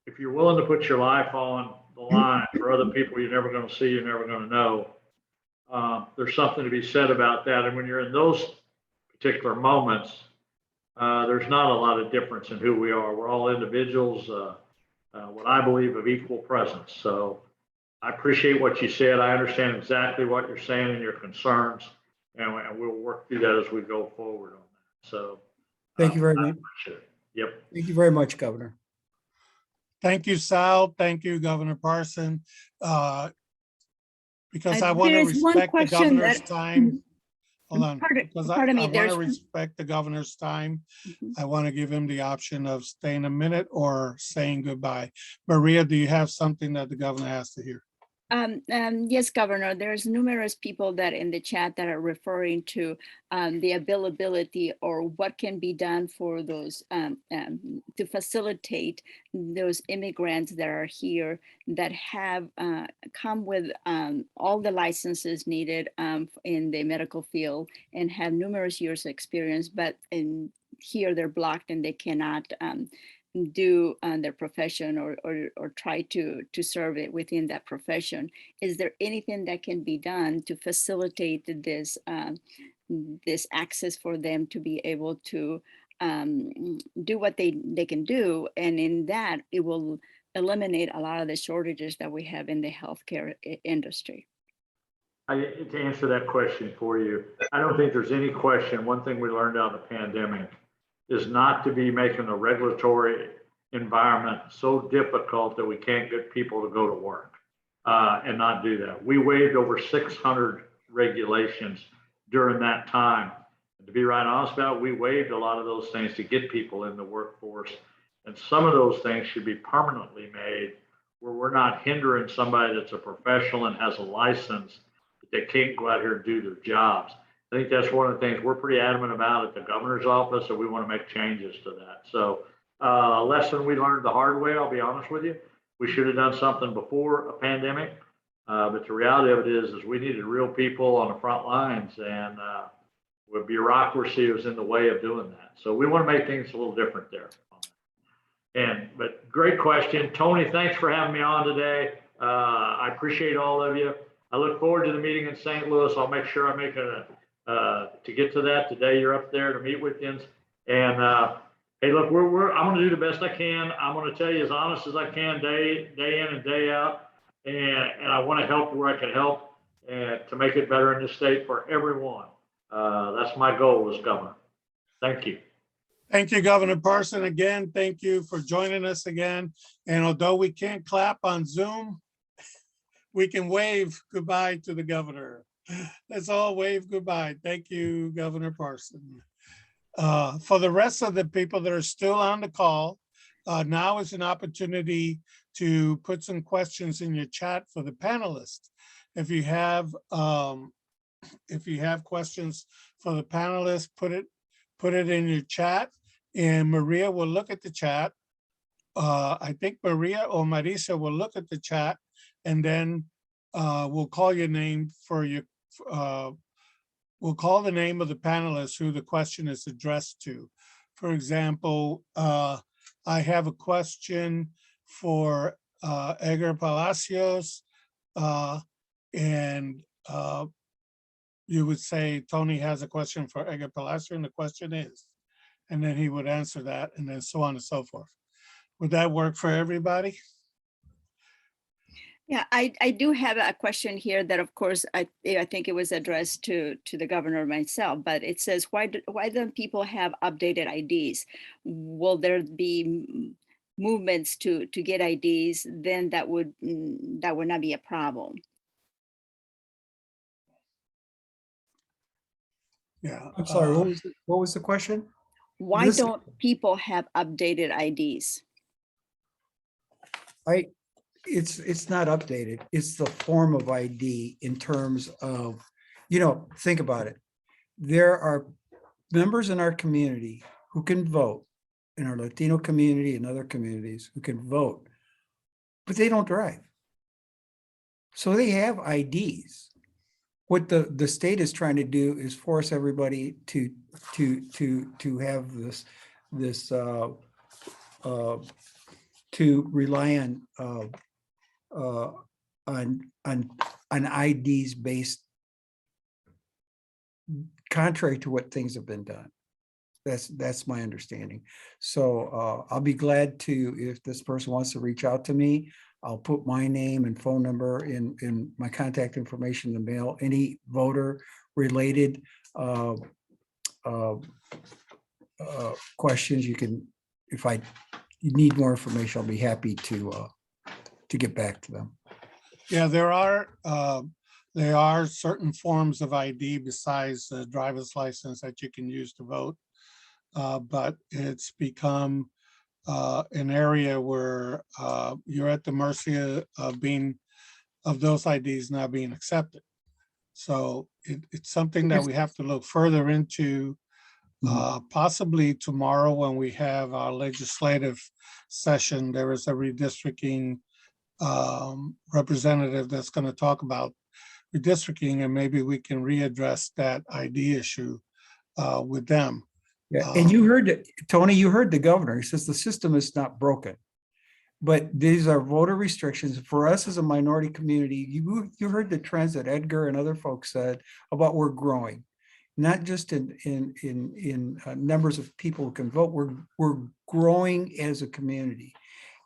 if you're willing to put your life on the line for other people you're never going to see, you're never going to know, there's something to be said about that. And when you're in those particular moments, there's not a lot of difference in who we are. We're all individuals, what I believe of equal presence. So I appreciate what you said. I understand exactly what you're saying and your concerns, and we'll work through that as we go forward on that. So Thank you very much. Yep. Thank you very much, Governor. Thank you, Sal. Thank you, Governor Parson. Because I want to There is one respect the question governor's that- time. Hold on, Pardon- because pardon me, I want there's to one- respect the governor's time. Mhm. I want to give him the option of staying a minute or saying goodbye. Maria, do you have something that the governor has to hear? Yes, Governor, there's numerous people that in the chat that are referring to the availability or what can be done for those to facilitate those immigrants that are here that have come with all the licenses needed in the medical field and have numerous years of experience, but here they're blocked and they cannot do their profession or try to serve it within that profession. Is there anything that can be done to facilitate this this access for them to be able to do what they can do? And in that, it will eliminate a lot of the shortages that we have in the healthcare industry. To answer that question for you, I don't think there's any question. One thing we learned out of the pandemic is not to be making the regulatory environment so difficult that we can't get people to go to work and not do that. We waived over 600 regulations during that time. And to be right honest about it, we waived a lot of those things to get people in the workforce. And some of those things should be permanently made where we're not hindering somebody that's a professional and has a license that they can't go out here and do their jobs. I think that's one of the things we're pretty adamant about at the governor's office, and we want to make changes to that. So a lesson we learned the hard way, I'll be honest with you. We should have done something before a pandemic, but the reality of it is we needed real people on the front lines, and with bureaucracy was in the way of doing that. So we want to make things a little different there. But great question. Tony, thanks for having me on today. I appreciate all of you. I look forward to the meeting in St. Louis. I'll make sure I make to get to that today. You're up there to meet with you. And hey, look, I'm going to do the best I can. I'm going to tell you as honest as I can, day in and day out. And I want to help where I can help and to make it better in this state for everyone. That's my goal as governor. Thank you. Thank you, Governor Parson. Again, thank you for joining us again. And although we can't clap on Zoom, we can wave goodbye to the governor. Let's all wave goodbye. Thank you, Governor Parson. For the rest of the people that are still on the call, now is an opportunity to put some questions in your chat for the panelists. If you have questions for the panelists, put it in your chat, and Maria will look at the chat. I think Maria or Marisa will look at the chat, and then we'll call your name for your. We'll call the name of the panelists who the question is addressed to. For example, I have a question for Edgar Palacios, and you would say Tony has a question for Edgar Palacios, and the question is, and then he would answer that, and then so on and so forth. Would that work for everybody? Yeah, I do have a question here that, of course, I think it was addressed to the governor myself, but it says, why don't people have updated IDs? Will there be movements to get IDs? Then that would not be a problem. Yeah. I'm sorry, what was the question? Why This- don't people have updated IDs? It's not updated. It's the form of ID in terms of, think about it. There are members in our community who can vote, in our Latino community and other communities who can vote, but they don't drive. So they have IDs. What the state is trying to do is force everybody to have this to rely on IDs based, contrary to what things have been done. That's my understanding. So I'll be glad to, if this person wants to reach out to me, I'll put my name and phone number in my contact information in the mail. Any voter related questions, you can, if you need more information, I'll be happy to get back to them. Yeah, there are certain forms of ID besides the driver's license that you can use to vote. But it's become an area where you're at the mercy of those IDs not being accepted. So it's something that we have to look further into, possibly tomorrow when we have our legislative session. There is a redistricting representative that's going to talk about redistricting, and maybe we can readdress that ID issue with them. Yeah, and you heard, Tony, you heard the governor. He says the system is not broken, but these are voter restrictions for us as a minority community. You heard the trends that Edgar and other folks said about we're growing, not just in numbers of people who can vote. We're growing as a community,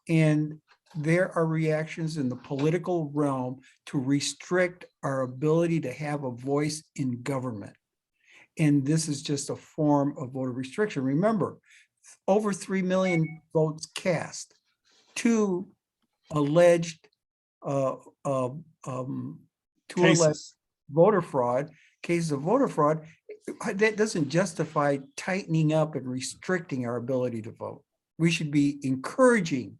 and there are reactions in the political realm to restrict our ability to have a voice in government. And this is just a form of voter restriction. Remember, over 3 million votes cast, two alleged Cases. voter fraud, cases of voter fraud. That doesn't justify tightening up and restricting our ability to vote. We should be encouraging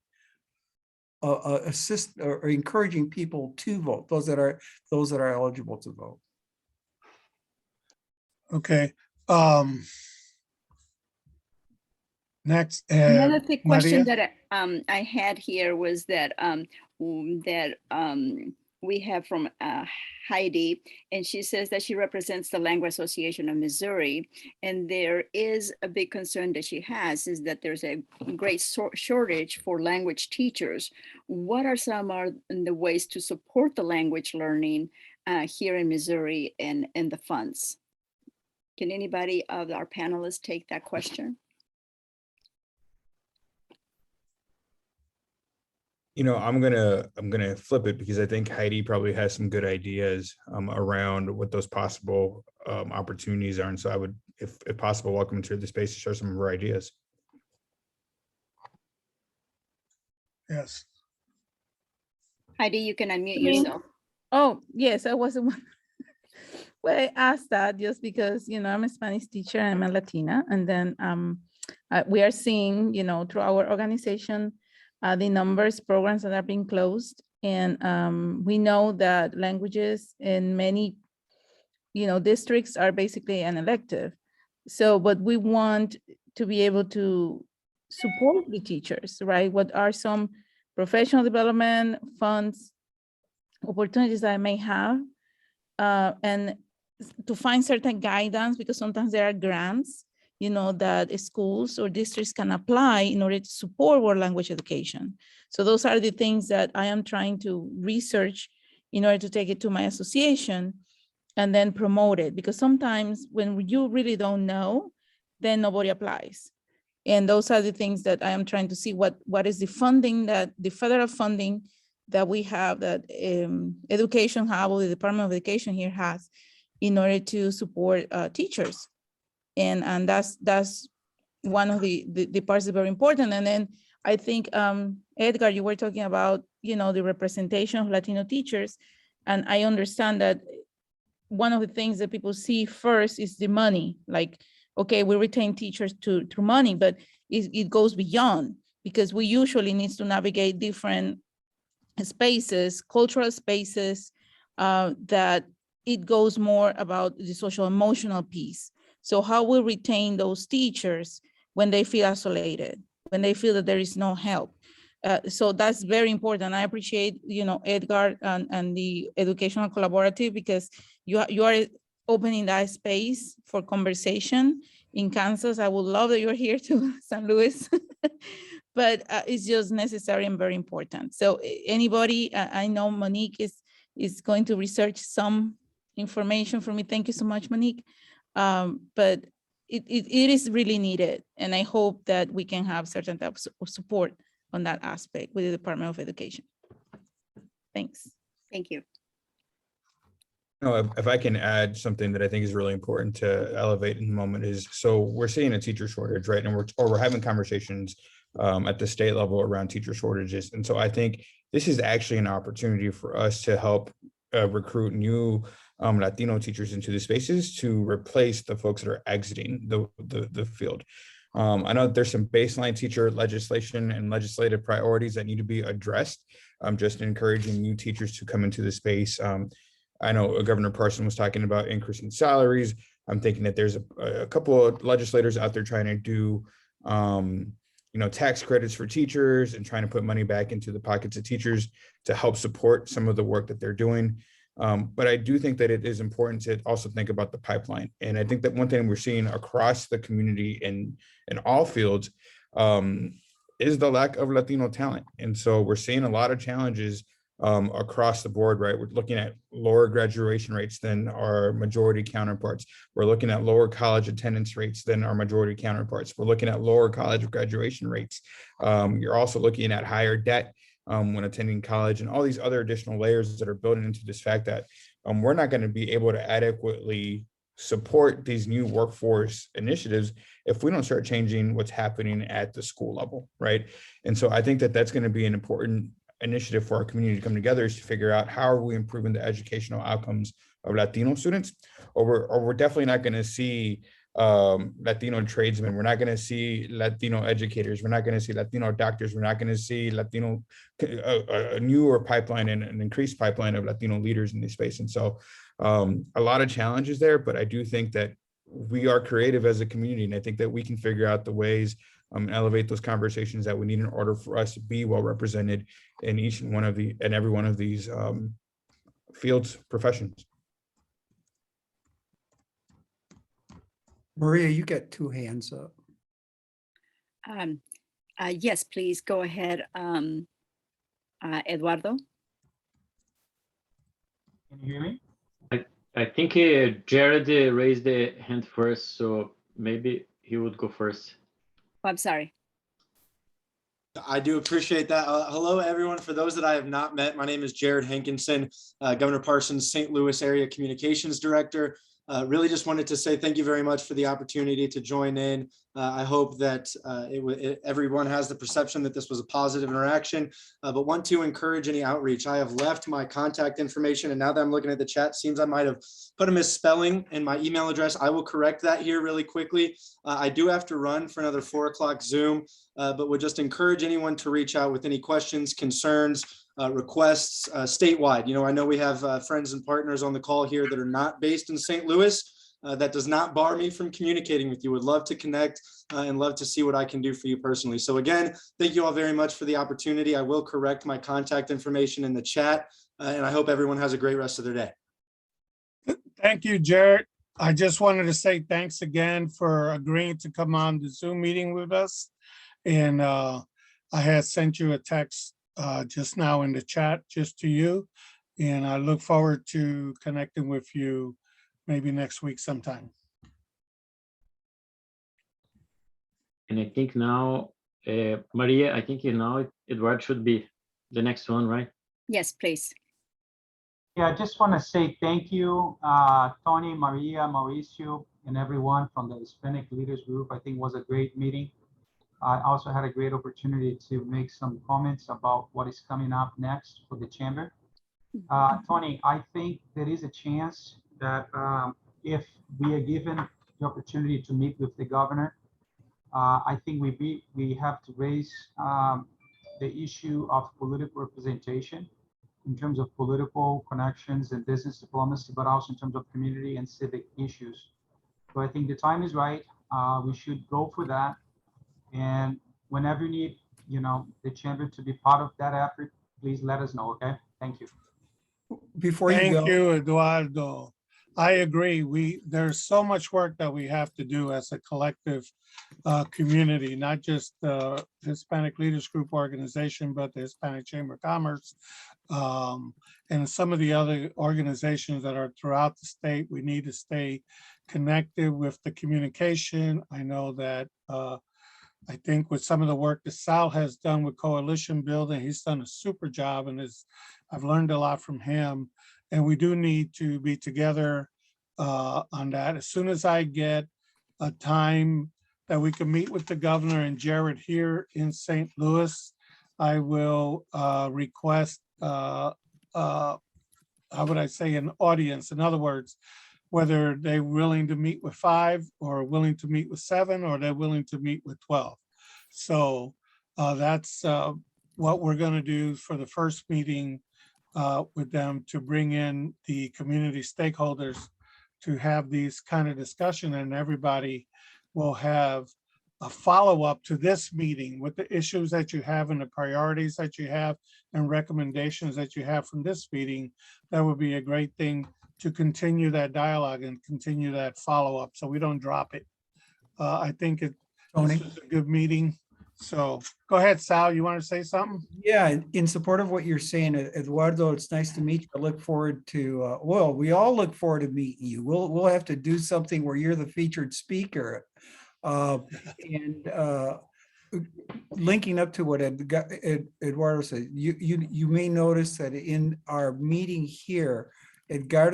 encouraging people to vote, those that are eligible to vote. Okay. Next. Another quick question Maria? that I had here was that we have from Heidi, and she says that she represents the Language Association of Missouri, and there is a big concern that she has is that there's a great shortage for language teachers. What are some of the ways to support the language learning here in Missouri and the funds? Can anybody of our panelists take that question? I'm gonna flip it because I think Heidi probably has some good ideas around what those possible opportunities are. And so I would, if possible, welcome her to the space to share some of her ideas. Yes. Heidi, you can unmute yourself. Oh, yes, I was the one. Well, I asked that just because, I'm a Spanish teacher, I'm a Latina, and then we are seeing, through our organization, the numbers programs that are being closed. And we know that languages in many, districts are basically an elective. So, but we want to be able to support the teachers, right? What are some professional development funds, opportunities that I may have, and to find certain guidance, because sometimes there are grants, that schools or districts can apply in order to support world language education. So those are the things that I am trying to research in order to take it to my association and then promote it. Because sometimes when you really don't know, then nobody applies. And those are the things that I am trying to see what is the funding, that the federal funding that we have, that Education Hub, or the Department of Education here has, in order to support teachers. And that's one of the parts that are very important. And then I think, Edgar, you were talking about, the representation of Latino teachers. And I understand that one of the things that people see first is the money. Like, okay, we retain teachers through money, but it goes beyond, because we usually need to navigate different spaces, cultural spaces, that it goes more about the social emotional piece. So how we retain those teachers when they feel isolated, when they feel that there is no help. So that's very important. I appreciate, Edgar and the Educational Collaborative, because you are opening that space for conversation in Kansas. I would love that you're here to St. Louis, but it's just necessary and very important. So anybody, I know Monique is going to research some information for me. Thank you so much, Monique. But it is really needed. And I hope that we can have certain types of support on that aspect with the Department of Education. Thanks. Thank you. If I can add something that I think is really important to elevate in the moment is, so we're seeing a teacher shortage, right? And we're having conversations at the state level around teacher shortages. And so I think this is actually an opportunity for us to help recruit new Latino teachers into the spaces to replace the folks that are exiting the field. I know there's some baseline teacher legislation and legislative priorities that need to be addressed. Just encouraging new teachers to come into the space. I know Governor Parson was talking about increasing salaries. I'm thinking that there's a couple of legislators out there trying to do, tax credits for teachers and trying to put money back into the pockets of teachers to help support some of the work that they're doing. But I do think that it is important to also think about the pipeline. And I think that one thing we're seeing across the community in all fields is the lack of Latino talent. And so we're seeing a lot of challenges across the board, right? We're looking at lower graduation rates than our majority counterparts. We're looking at lower college attendance rates than our majority counterparts. We're looking at lower college graduation rates. You're also looking at higher debt when attending college, and all these other additional layers that are building into this fact that we're not going to be able to adequately support these new workforce initiatives if we don't start changing what's happening at the school level, right? And so I think that that's going to be an important initiative for our community to come together, is to figure out how are we improving the educational outcomes of Latino students, or we're definitely not going to see Latino tradesmen. We're not going to see Latino educators. We're not going to see Latino doctors. We're not going to see Latino, a newer pipeline and an increased pipeline of Latino leaders in this space. And so a lot of challenges there, but I do think that we are creative as a community. And I think that we can figure out the ways and elevate those conversations that we need in order for us to be well represented in each and every one of these fields, professions. Maria, you got two hands up. Yes, please go ahead, Eduardo. Can you hear me? I think Jared raised the hand first, so maybe he would go first. Oh, I'm sorry. I do appreciate that. Hello, everyone. For those that I have not met, my name is Jared Hankinson, Governor Parsons' St. Louis Area Communications Director. Really just wanted to say thank you very much for the opportunity to join in. I hope that everyone has the perception that this was a positive interaction, but want to encourage any outreach. I have left my contact information, and now that I'm looking at the chat, seems I might have put a misspelling in my email address. I will correct that here really quickly. I do have to run for another 4 o'clock Zoom, but would just encourage anyone to reach out with any questions, concerns, requests statewide. I know we have friends and partners on the call here that are not based in St. Louis. That does not bar me from communicating with you. Would love to connect and love to see what I can do for you personally. So again, thank you all very much for the opportunity. I will correct my contact information in the chat, and I hope everyone has a great rest of their day. Thank you, Jared. I just wanted to say thanks again for agreeing to come on the Zoom meeting with us. And I had sent you a text just now in the chat, just to you. And I look forward to connecting with you maybe next week sometime. And I think now, Maria, I think now Edward should be the next one, right? Yes, please. Yeah, I just want to say thank you, Tony, Maria, Mauricio, and everyone from the Hispanic Leaders Group. I think it was a great meeting. I also had a great opportunity to make some comments about what is coming up next for the chamber. Tony, I think there is a chance that if we are given the opportunity to meet with the governor, I think we have to raise the issue of political representation in terms of political connections and business diplomacy, but also in terms of community and civic issues. So I think the time is right. We should go for that. And whenever you need, the chamber to be part of that effort, please let us know, okay? Thank you. Before you Thank go, you, Eduardo. I agree. There's so much work that we have to do as a collective community, not just the Hispanic Leaders Group organization, but the Hispanic Chamber of Commerce, and some of the other organizations that are throughout the state. We need to stay connected with the communication. I know that I think with some of the work that Sal has done with coalition building, he's done a super job, and I've learned a lot from him. And we do need to be together on that. As soon as I get a time that we can meet with the governor and Jared here in St. Louis, I will request, how would I say, an audience. In other words, whether they're willing to meet with 5 or willing to meet with 7, or they're willing to meet with 12. So that's what we're going to do for the first meeting with them, to bring in the community stakeholders to have these kind of discussion, and everybody will have a follow-up to this meeting with the issues that you have and the priorities that you have and recommendations that you have from this meeting. That would be a great thing to continue that dialogue and continue that follow-up so we don't drop it. I think this Tony. was a good meeting. So go ahead, Sal, you want to say something? Yeah, in support of what you're saying, Eduardo, it's nice to meet you. I look forward to, well, we all look forward to meeting you. We'll have to do something where you're the featured speaker. And linking up to what Eduardo said, you may notice that in our meeting here, Edgar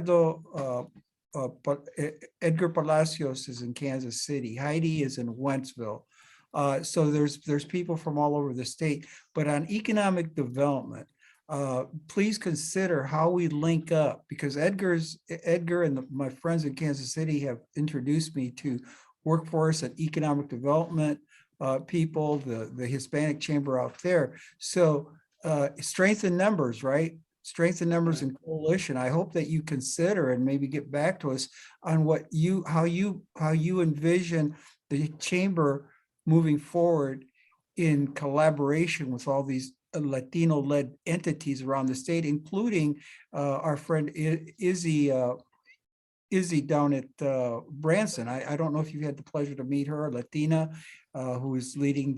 Palacios is in Kansas City. Heidi is in Wentzville. So there's people from all over the state, but on economic development, please consider how we link up, because Edgar and my friends in Kansas City have introduced me to workforce and economic development people, the Hispanic Chamber out there. So strength in numbers, right? Strength in numbers and coalition. I hope that you consider and maybe get back to us on how you envision the chamber moving forward in collaboration with all these Latino-led entities around the state, including our friend Izzy down at Branson. I don't know if you've had the pleasure to meet her, Latina, who is leading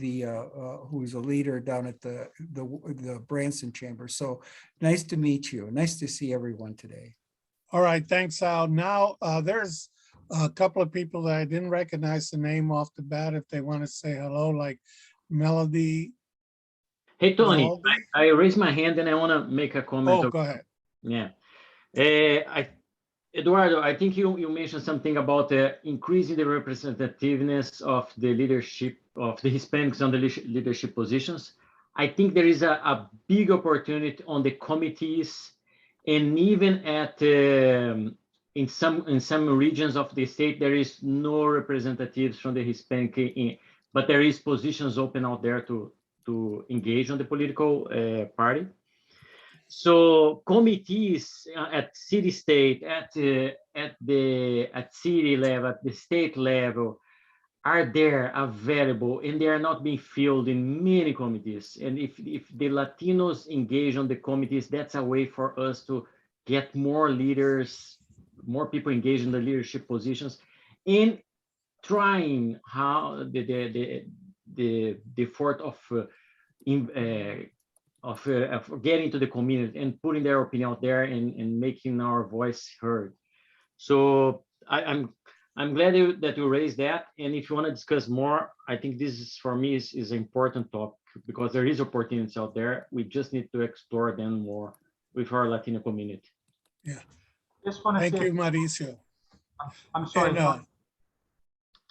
who is a leader down at the Branson Chamber. So nice to meet you. Nice to see everyone today. All right, thanks, Sal. Now, there's a couple of people that I didn't recognize the name off the bat. If they want to say hello, like Melody. Hey, Tony, I raised my hand and I want to make a comment. Oh, go ahead. Yeah. Eduardo, I think you mentioned something about increasing the representativeness of the leadership of the Hispanics on the leadership positions. I think there is a big opportunity on the committees, and even at in some regions of the state, there is no representatives from the Hispanic, but there is positions open out there to engage on the political party. So committees at city state, at city level, at the state level, are there available, and they are not being filled in many committees. And if the Latinos engage on the committees, that's a way for us to get more leaders, more people engaged in the leadership positions, and trying how the effort of getting to the community and putting their opinion out there and making our voice heard. So I'm glad that you raised that. And if you want to discuss more, I think this is, for me, is an important topic. because there is opportunities out there. We just need to explore them more with our Latino community. Just want to Thank say, you, Mauricio. I'm sorry. And,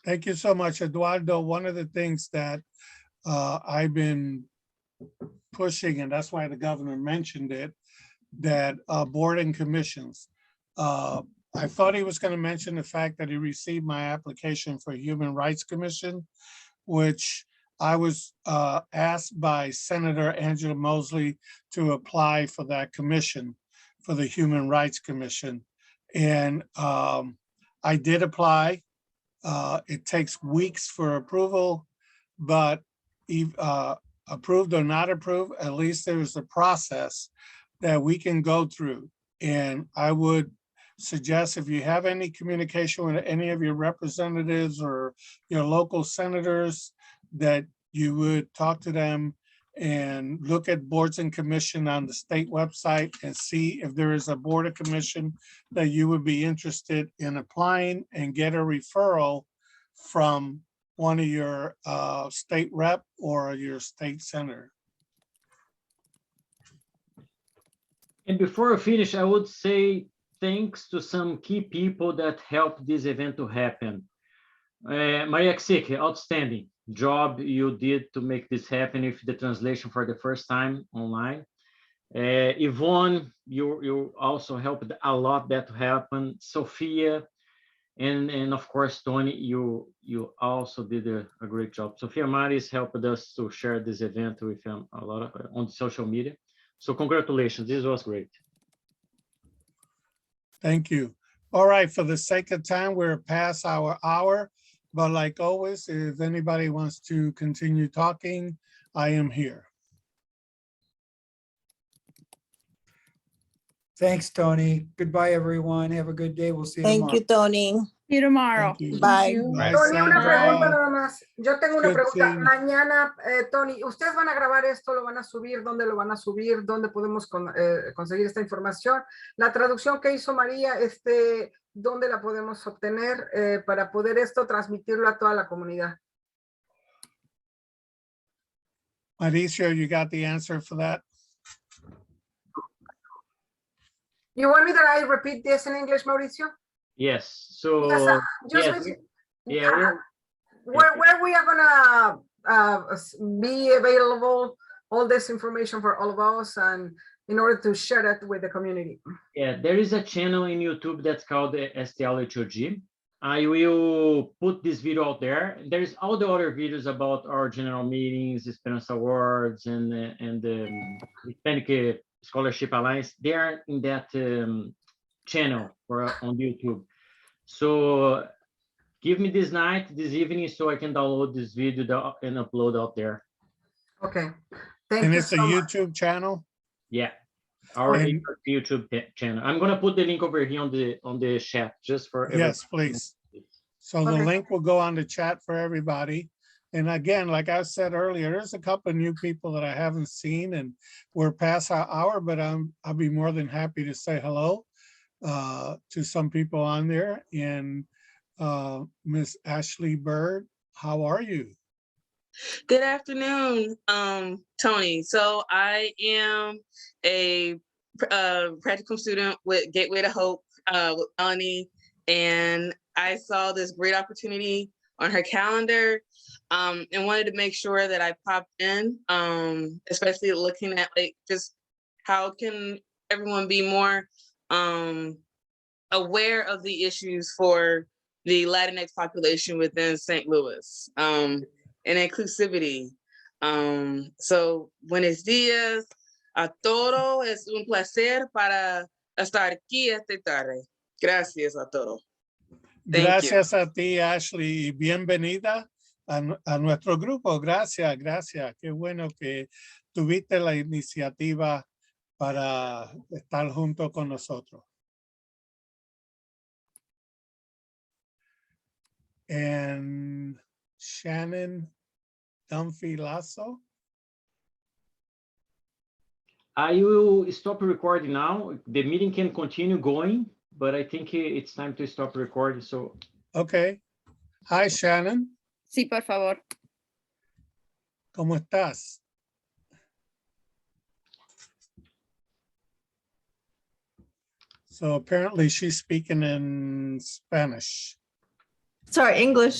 thank you so much, Eduardo. One of the things that I've been pushing, and that's why the governor mentioned it, that board and commissions. I thought he was going to mention the fact that he received my application for Human Rights Commission, which I was asked by Senator Angela Mosley to apply for that commission, for the Human Rights Commission. And I did apply. It takes weeks for approval, but approved or not approved, at least there's a process that we can go through. And I would suggest, if you have any communication with any of your representatives or your local senators, that you would talk to them and look at boards and commission on the state website and see if there is a board or commission that you would be interested in applying, and get a referral from one of your state rep or your state senator. And before I finish, I would say thanks to some key people that helped this event to happen. Maria Ksik, outstanding job you did to make this happen with the translation for the first time online. Yvonne, you also helped a lot that to happen. Sophia, and of course, Tony, you also did a great job. Sophia Maris helped us to share this event with a lot of, on social media. So congratulations, this was great. Thank you. All right, for the sake of time, we're past our hour, but like always, if anybody wants to continue talking, I am here. Thanks, Tony. Goodbye, everyone. Have a good day. We'll see you Thank tomorrow. you, Tony. See you tomorrow. Thank you. Bye. Bye, Tony, una pregunta Sandra. nada más. Yo tengo una Good pregunta. seeing- Mañana, Tony, ¿ustedes van a grabar esto? ¿Lo van a subir? ¿Dónde lo van a subir? ¿Dónde podemos conseguir esta información? La traducción que hizo María, ¿dónde la podemos obtener para poder esto transmitirlo a toda la comunidad? Mauricio, you got the answer for that? You want me that I repeat this in English, Mauricio? Yes, so Yes, yes, yeah, where we are gonna be available, all this information for all of us, and in order to share it with the community. yeah, there is a channel in YouTube that's called the HLG. I will put this video out there. There's all the other videos about our general meetings, Esperanza Awards, and the Hispanic Scholarship Alliance. They are in that channel on YouTube. So give me this evening, so I can download this video and upload out there. Okay, thank And you it's a so much. YouTube channel? Yeah, our And- YouTube channel. I'm gonna put the link over here on the chat just for everyone. Yes, please. So the Okay. link will go on the chat for everybody. And again, like I said earlier, there's a couple of new people that I haven't seen, and we're past our hour, but I'll be more than happy to say hello to some people on there. And Miss Ashley Bird, how are you? Good afternoon, Tony. So I am a practicum student with Gateway to Hope with Melanie, and I saw this great opportunity on her calendar and wanted to make sure that I popped in, especially looking at like just how can everyone be more aware of the issues for the Latinx population within St. Louis and inclusivity. So buenos días a todos. Es un placer para estar aquí esta tarde. Gracias a todos. Thank Gracias a ti, Ashley, y bienvenida a nuestro grupo. Gracias, gracias. Qué bueno que tuviste la iniciativa para estar junto con nosotros. And Shannon Dunphy Lasso. I will stop recording now. The meeting can continue going, but I think it's time to stop recording. So, Okay. Hi, Shannon. Sí, por favor. ¿Cómo estás? So apparently she's speaking in Spanish. Sorry, English.